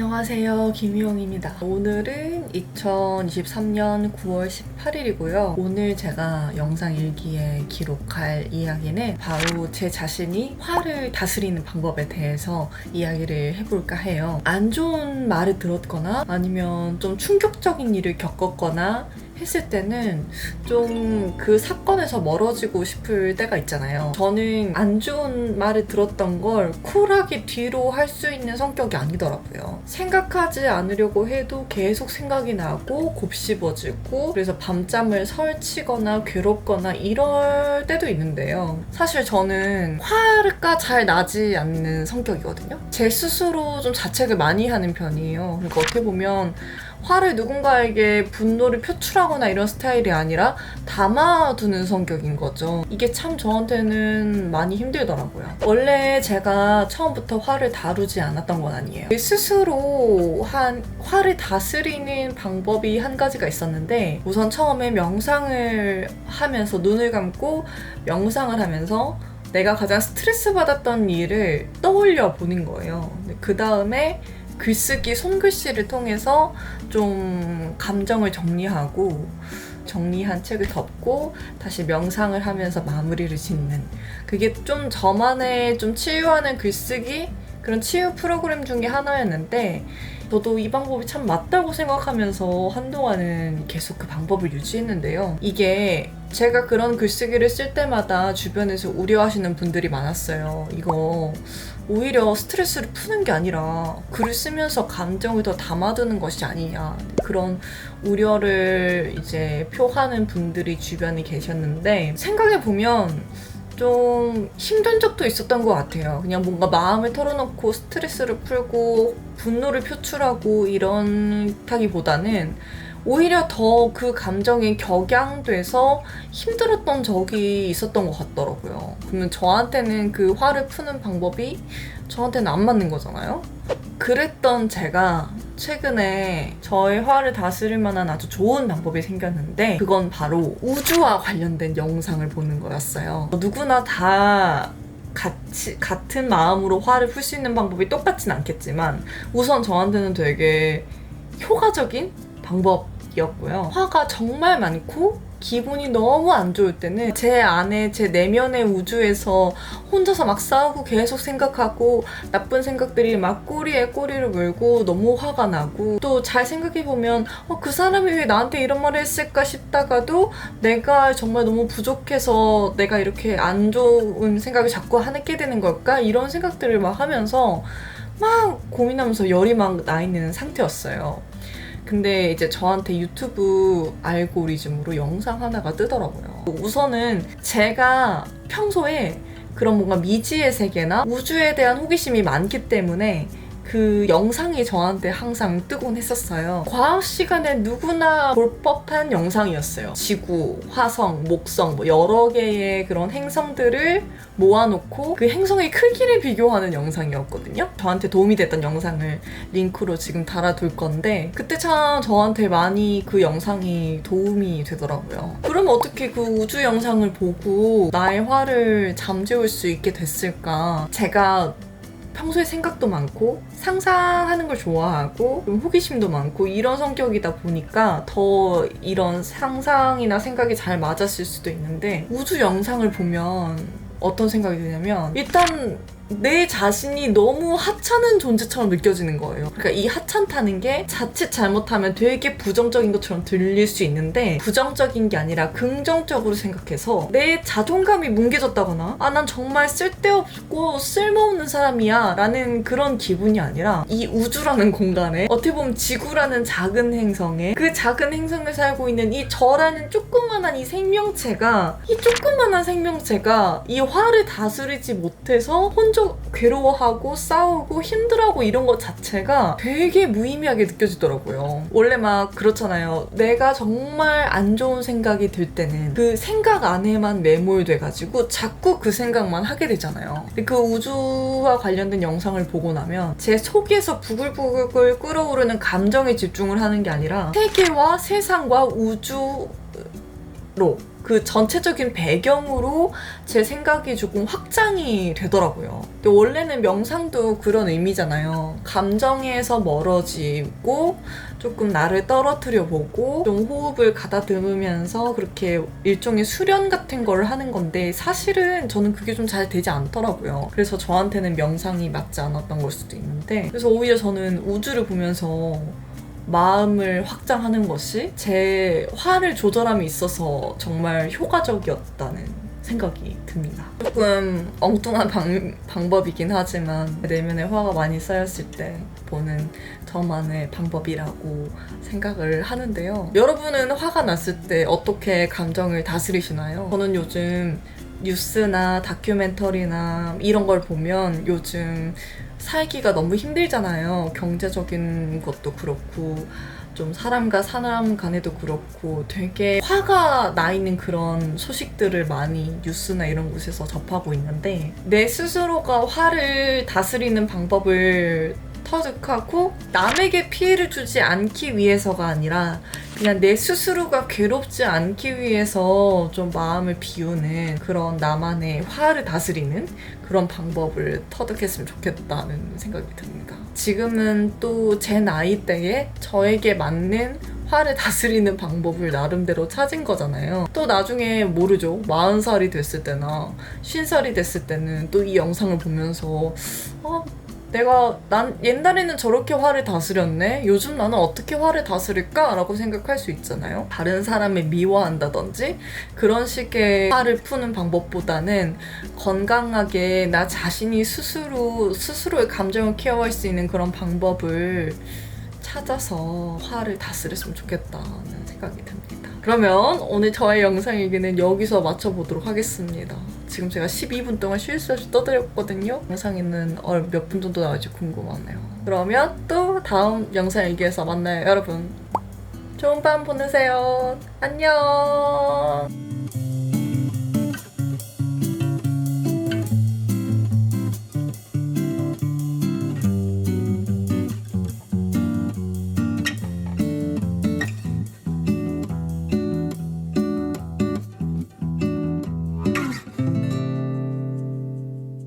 안녕하세요, 김희영입니다. 오늘은 2023년 9월 18일이고요. 오늘 제가 영상 일기에 기록할 이야기는 바로 제 자신이 화를 다스리는 방법에 대해서 이야기를 해볼까 해요. 안 좋은 말을 들었거나 아니면 좀 충격적인 일을 겪었거나 했을 때는 좀 그 사건에서 멀어지고 싶을 때가 있잖아요. 저는 안 좋은 말을 들었던 걸 쿨하게 뒤로 할 수 있는 성격이 아니더라고요. 생각하지 않으려고 해도 계속 생각이 나고 곱씹어지고, 그래서 밤잠을 설치거나 괴롭거나 이럴 때도 있는데요. 사실 저는 화가 잘 나지 않는 성격이거든요. 제 스스로 좀 자책을 많이 하는 편이에요. 그러니까 어떻게 보면 화를 누군가에게 분노를 표출하거나 이런 스타일이 아니라 담아두는 성격인 거죠. 이게 참 저한테는 많이 힘들더라고요. 원래 제가 처음부터 화를 다루지 않았던 건 아니에요. 스스로 화를 다스리는 방법이 한 가지가 있었는데, 우선 처음에 명상을 하면서 눈을 감고 명상을 하면서 내가 가장 스트레스 받았던 일을 떠올려 보는 거예요. 그 다음에 글쓰기, 손글씨를 통해서 좀 감정을 정리한 책을 덮고 다시 명상을 하면서 마무리를 짓는, 그게 좀 저만의 좀 치유하는 글쓰기, 그런 치유 프로그램 중에 하나였는데, 저도 이 방법이 참 맞다고 생각하면서 한동안은 계속 그 방법을 유지했는데요. 이게 제가 그런 글쓰기를 쓸 때마다 주변에서 우려하시는 분들이 많았어요. 이거 오히려 스트레스를 푸는 게 아니라 글을 쓰면서 감정을 더 담아두는 것이 아니냐, 그런 우려를 이제 표하는 분들이 주변에 계셨는데, 생각해보면 좀 힘든 적도 있었던 것 같아요. 그냥 뭔가 마음을 털어놓고 스트레스를 풀고 분노를 표출하고 이런다기보다는 오히려 더 그 감정에 격양돼서 힘들었던 적이 있었던 것 같더라고요. 그러면 저한테는 그 화를 푸는 방법이 저한테는 안 맞는 거잖아요. 그랬던 제가 최근에 저의 화를 다스릴 만한 아주 좋은 방법이 생겼는데, 그건 바로 우주와 관련된 영상을 보는 거였어요. 누구나 다 같은 마음으로 화를 풀 수 있는 방법이 똑같진 않겠지만 우선 저한테는 되게 효과적인 방법이었고요. 화가 정말 많고 기분이 너무 안 좋을 때는 제 안에, 제 내면의 우주에서 혼자서 막 싸우고 계속 생각하고 나쁜 생각들이 막 꼬리에 꼬리를 물고 너무 화가 나고, 또 잘 생각해보면 그 사람이 왜 나한테 이런 말을 했을까 싶다가도 내가 정말 너무 부족해서 내가 이렇게 안 좋은 생각을 자꾸 하게 되는 걸까? 이런 생각들을 막 하면서 막 고민하면서 열이 막 나 있는 상태였어요. 근데 이제 저한테 유튜브 알고리즘으로 영상 하나가 뜨더라고요. 우선은 제가 평소에 그런 뭔가 미지의 세계나 우주에 대한 호기심이 많기 때문에 그 영상이 저한테 항상 뜨곤 했었어요. 과학 시간에 누구나 볼 법한 영상이었어요. 지구, 화성, 목성, 여러 개의 그런 행성들을 모아놓고 그 행성의 크기를 비교하는 영상이었거든요. 저한테 도움이 됐던 영상을 링크로 지금 달아둘 건데, 그때 참 저한테 많이 그 영상이 도움이 되더라고요. 그러면 어떻게 그 우주 영상을 보고 나의 화를 잠재울 수 있게 됐을까? 제가 평소에 생각도 많고 상상하는 걸 좋아하고 좀 호기심도 많고 이런 성격이다 보니까 더 이런 상상이나 생각이 잘 맞았을 수도 있는데, 우주 영상을 보면 어떤 생각이 드냐면, 일단 내 자신이 너무 하찮은 존재처럼 느껴지는 거예요. 그러니까 이 하찮다는 게 자칫 잘못하면 되게 부정적인 것처럼 들릴 수 있는데, 부정적인 게 아니라 긍정적으로 생각해서 내 자존감이 뭉개졌다거나 난 정말 쓸데없고 쓸모없는 사람이야 라는 그런 기분이 아니라, 이 우주라는 공간에 어떻게 보면 지구라는 작은 행성에, 그 작은 행성에 살고 있는 이 저라는 조그만한 이 생명체가 이 화를 다스리지 못해서 혼자 괴로워하고 싸우고 힘들어하고 이런 것 자체가 되게 무의미하게 느껴지더라고요. 원래 막 그렇잖아요. 내가 정말 안 좋은 생각이 들 때는 그 생각 안에만 매몰돼가지고 자꾸 그 생각만 하게 되잖아요. 그 우주와 관련된 영상을 보고 나면 제 속에서 부글부글 끓어오르는 감정에 집중을 하는 게 아니라 세계와 세상과 우주 그 전체적인 배경으로 제 생각이 조금 확장이 되더라고요. 근데 원래는 명상도 그런 의미잖아요. 감정에서 멀어지고 조금 나를 떨어뜨려 보고 좀 호흡을 가다듬으면서 그렇게 일종의 수련 같은 걸 하는 건데 사실은 저는 그게 좀 잘 되지 않더라고요. 그래서 저한테는 명상이 맞지 않았던 걸 수도 있는데, 그래서 오히려 저는 우주를 보면서 마음을 확장하는 것이 제 화를 조절함에 있어서 정말 효과적이었다는 생각이 듭니다. 조금 엉뚱한 방법이긴 하지만 내면에 화가 많이 쌓였을 때 보는 저만의 방법이라고 생각을 하는데요. 여러분은 화가 났을 때 어떻게 감정을 다스리시나요? 저는 요즘 뉴스나 다큐멘터리나 이런 걸 보면 요즘 살기가 너무 힘들잖아요. 경제적인 것도 그렇고 좀 사람과 사람 간에도 그렇고 되게 화가 나 있는 그런 소식들을 많이 뉴스나 이런 곳에서 접하고 있는데, 내 스스로가 화를 다스리는 방법을 터득하고 남에게 피해를 주지 않기 위해서가 아니라 그냥 내 스스로가 괴롭지 않기 위해서 좀 마음을 비우는 그런 나만의 화를 다스리는 그런 방법을 터득했으면 좋겠다는 생각이 듭니다. 지금은 또 제 나이대에 저에게 맞는 화를 다스리는 방법을 나름대로 찾은 거잖아요. 또 나중에 모르죠. 40살이 됐을 때나 50살이 됐을 때는 또 이 영상을 보면서 난 옛날에는 저렇게 화를 다스렸네? 요즘 나는 어떻게 화를 다스릴까? 라고 생각할 수 있잖아요. 다른 사람을 미워한다든지 그런 식의 화를 푸는 방법보다는 건강하게 나 자신이 스스로의 감정을 케어할 수 있는 그런 방법을 찾아서 화를 다스렸으면 좋겠다는 생각이 듭니다. 그러면 오늘 저의 영상 얘기는 여기서 마쳐보도록 하겠습니다. 지금 제가 12분 동안 쉴 수 없이 떠들었거든요. 영상에는 몇 분 정도 나올지 궁금하네요. 그러면 또 다음 영상 얘기에서 만나요, 여러분. 좋은 밤 보내세요. 안녕.